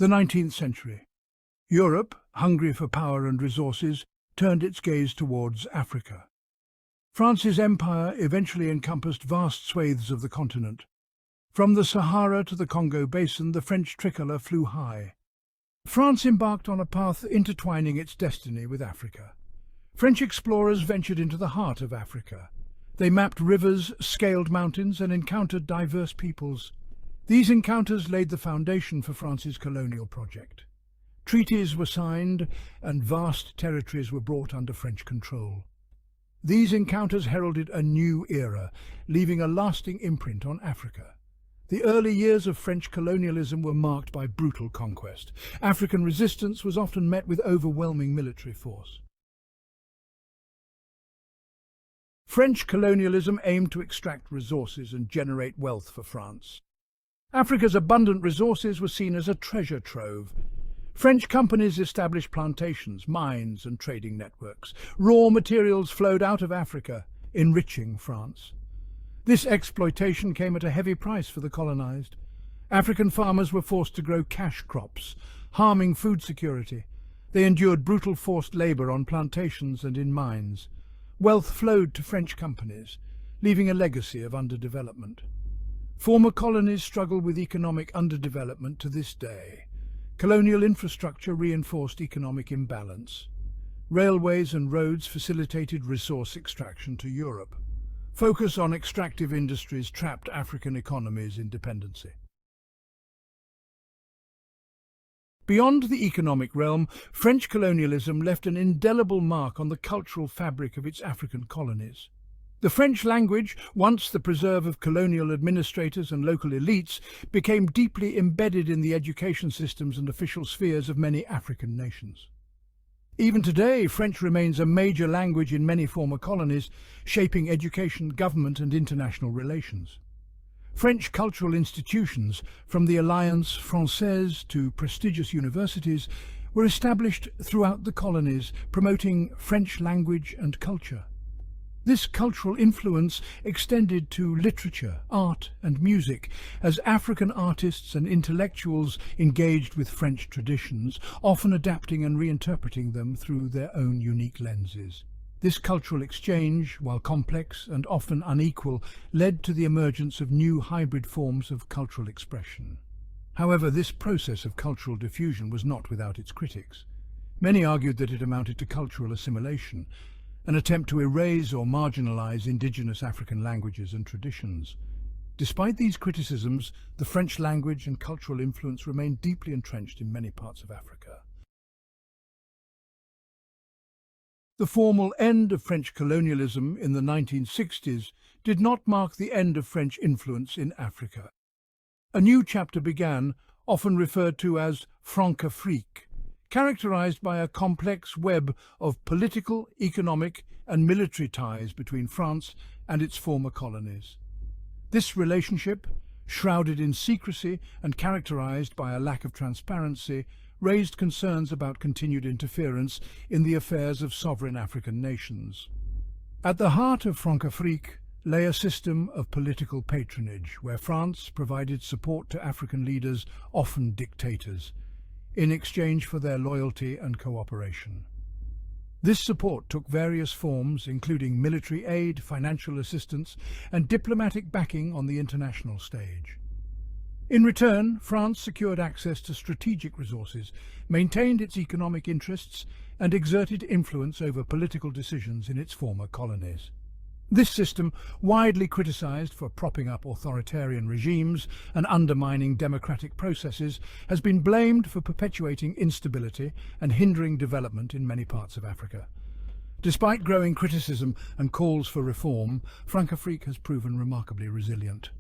The 19th century. Europe, hungry for power and resources, turned its gaze towards Africa. France's empire eventually encompassed vast swathes of the continent. From the Sahara to the Congo basin, the French tricolour flew high. France embarked on a path intertwining its destiny with Africa. French explorers ventured into the heart of Africa. They mapped rivers, scaled mountains, and encountered diverse peoples. These encounters laid the foundation for France's colonial project. Treaties were signed, and vast territories were brought under French control. These encounters heralded a new era, leaving a lasting imprint on Africa. The early years of French colonialism were marked by brutal conquest. African resistance was often met with overwhelming military force. French colonialism aimed to extract resources and generate wealth for France. Africa's abundant resources were seen as a treasure trove. French companies established plantations, mines, and trading networks. Raw materials flowed out of Africa, enriching France. This exploitation came at a heavy price for the colonized. African farmers were forced to grow cash crops, harming food security. They endured brutal forced labor on plantations and in mines. Wealth flowed to French companies, leaving a legacy of underdevelopment. Former colonies struggle with economic underdevelopment to this day. Colonial infrastructure reinforced economic imbalance. Railways and roads facilitated resource extraction to Europe. Focus on extractive industries trapped African economies in dependency. Beyond the economic realm, French colonialism left an indelible mark on the cultural fabric of its African colonies. The French language, once the preserve of colonial administrators and local elites, became deeply embedded in the education systems and official spheres of many African nations. Even today, French remains a major language in many former colonies, shaping education, government, and international relations. French cultural institutions, from the Alliance Française to prestigious universities, were established throughout the colonies, promoting French language and culture. This cultural influence extended to literature, art, and music, as African artists and intellectuals engaged with French traditions, often adapting and reinterpreting them through their own unique lenses. This cultural exchange, while complex and often unequal, led to the emergence of new hybrid forms of cultural expression. However, this process of cultural diffusion was not without its critics. Many argued that it amounted to cultural assimilation, an attempt to erase or marginalize indigenous African languages and traditions. Despite these criticisms, the French language and cultural influence remained deeply entrenched in many parts of Africa. The formal end of French colonialism in the 1960s did not mark the end of French influence in Africa. A new chapter began, often referred to as Françafrique, characterized by a complex web of political, economic, and military ties between France and its former colonies. This relationship, shrouded in secrecy and characterized by a lack of transparency, raised concerns about continued interference in the affairs of sovereign African nations. At the heart of Françafrique lay a system of political patronage, where France provided support to African leaders, often dictators, in exchange for their loyalty and cooperation. This support took various forms, including military aid, financial assistance, and diplomatic backing on the international stage. In return, France secured access to strategic resources, maintained its economic interests, and exerted influence over political decisions in its former colonies. This system, widely criticized for propping up authoritarian regimes and undermining democratic processes, has been blamed for perpetuating instability and hindering development in many parts of Africa. Despite growing criticism and calls for reform, Françafrique has proven remarkably resilient.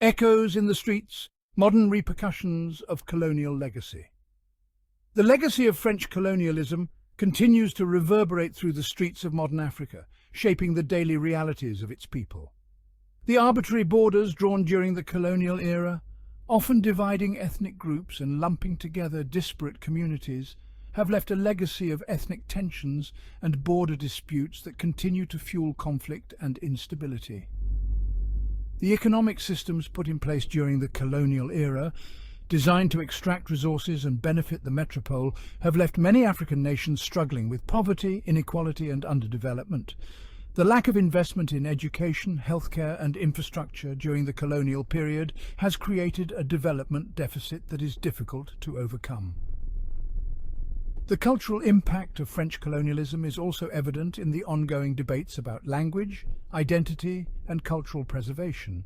Echoes in the streets, modern repercussions of colonial legacy. The legacy of French colonialism continues to reverberate through the streets of modern Africa, shaping the daily realities of its people. The arbitrary borders drawn during the colonial era, often dividing ethnic groups and lumping together disparate communities, have left a legacy of ethnic tensions and border disputes that continue to fuel conflict and instability. The economic systems put in place during the colonial era, designed to extract resources and benefit the metropole, have left many African nations struggling with poverty, inequality and underdevelopment. The lack of investment in education, healthcare and infrastructure during the colonial period has created a development deficit that is difficult to overcome. The cultural impact of French colonialism is also evident in the ongoing debates about language, identity and cultural preservation.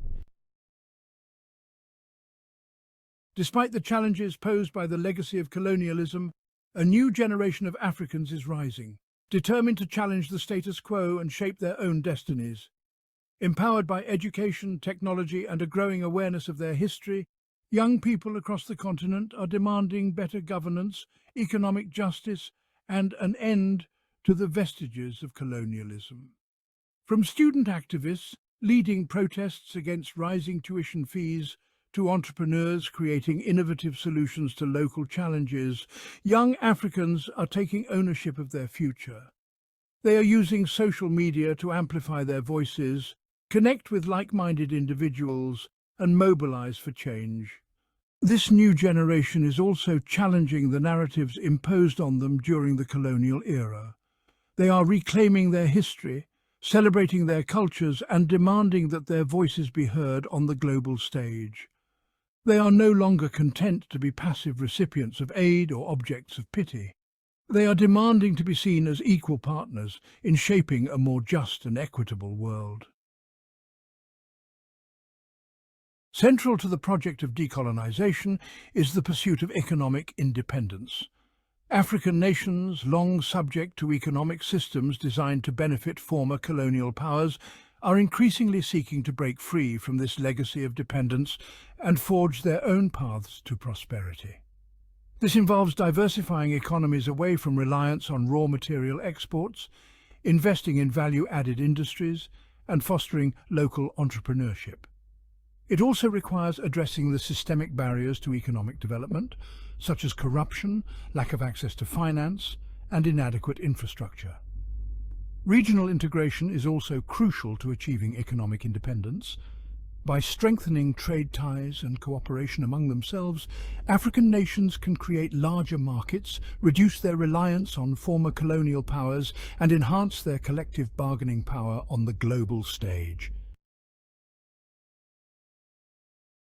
Despite the challenges posed by the legacy of colonialism, a new generation of Africans is rising, determined to challenge the status quo and shape their own destinies. Empowered by education, technology and a growing awareness of their history, young people across the continent are demanding better governance, economic justice and an end to the vestiges of colonialism. From student activists leading protests against rising tuition fees to entrepreneurs creating innovative solutions to local challenges, young Africans are taking ownership of their future. They are using social media to amplify their voices, connect with like-minded individuals, and mobilize for change. This new generation is also challenging the narratives imposed on them during the colonial era. They are reclaiming their history, celebrating their cultures, and demanding that their voices be heard on the global stage. They are no longer content to be passive recipients of aid or objects of pity. They are demanding to be seen as equal partners in shaping a more just and equitable world. Central to the project of decolonization is the pursuit of economic independence. African nations, long subject to economic systems designed to benefit former colonial powers, are increasingly seeking to break free from this legacy of dependence and forge their own paths to prosperity. This involves diversifying economies away from reliance on raw material exports, investing in value-added industries, and fostering local entrepreneurship. It also requires addressing the systemic barriers to economic development, such as corruption, lack of access to finance, and inadequate infrastructure. Regional integration is also crucial to achieving economic independence. By strengthening trade ties and cooperation among themselves, African nations can create larger markets, reduce their reliance on former colonial powers, and enhance their collective bargaining power on the global stage.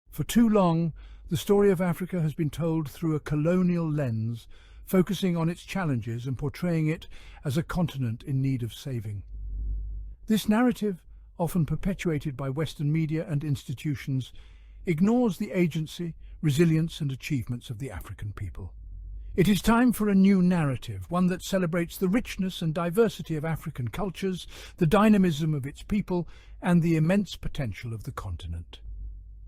For too long, the story of Africa has been told through a colonial lens, focusing on its challenges and portraying it as a continent in need of saving. This narrative, often perpetuated by Western media and institutions, ignores the agency, resilience and achievements of the African people. It is time for a new narrative, one that celebrates the richness and diversity of African cultures, the dynamism of its people, and the immense potential of the continent.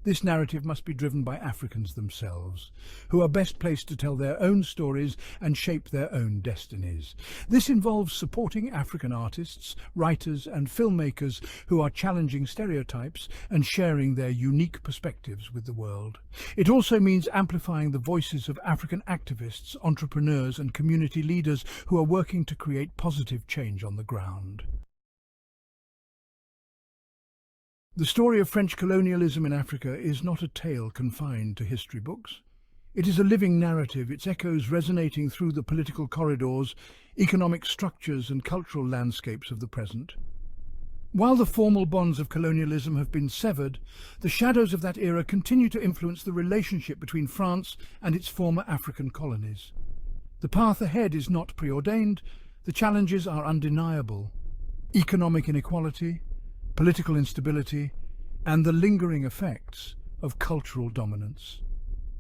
This narrative must be driven by Africans themselves, who are best placed to tell their own stories and shape their own destinies. This involves supporting African artists, writers and filmmakers who are challenging stereotypes and sharing their unique perspectives with the world. It also means amplifying the voices of African activists, entrepreneurs and community leaders who are working to create positive change on the ground. The story of French colonialism in Africa is not a tale confined to history books. It is a living narrative, its echoes resonating through the political corridors, economic structures and cultural landscapes of the present. While the formal bonds of colonialism have been severed, the shadows of that era continue to influence the relationship between France and its former African colonies. The path ahead is not preordained, the challenges are undeniable. Economic inequality, political instability, and the lingering effects of cultural dominance.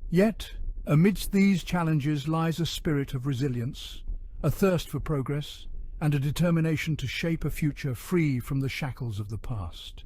Yet, amidst these challenges lies a spirit of resilience, a thirst for progress, and a determination to shape a future free from the shackles of the past.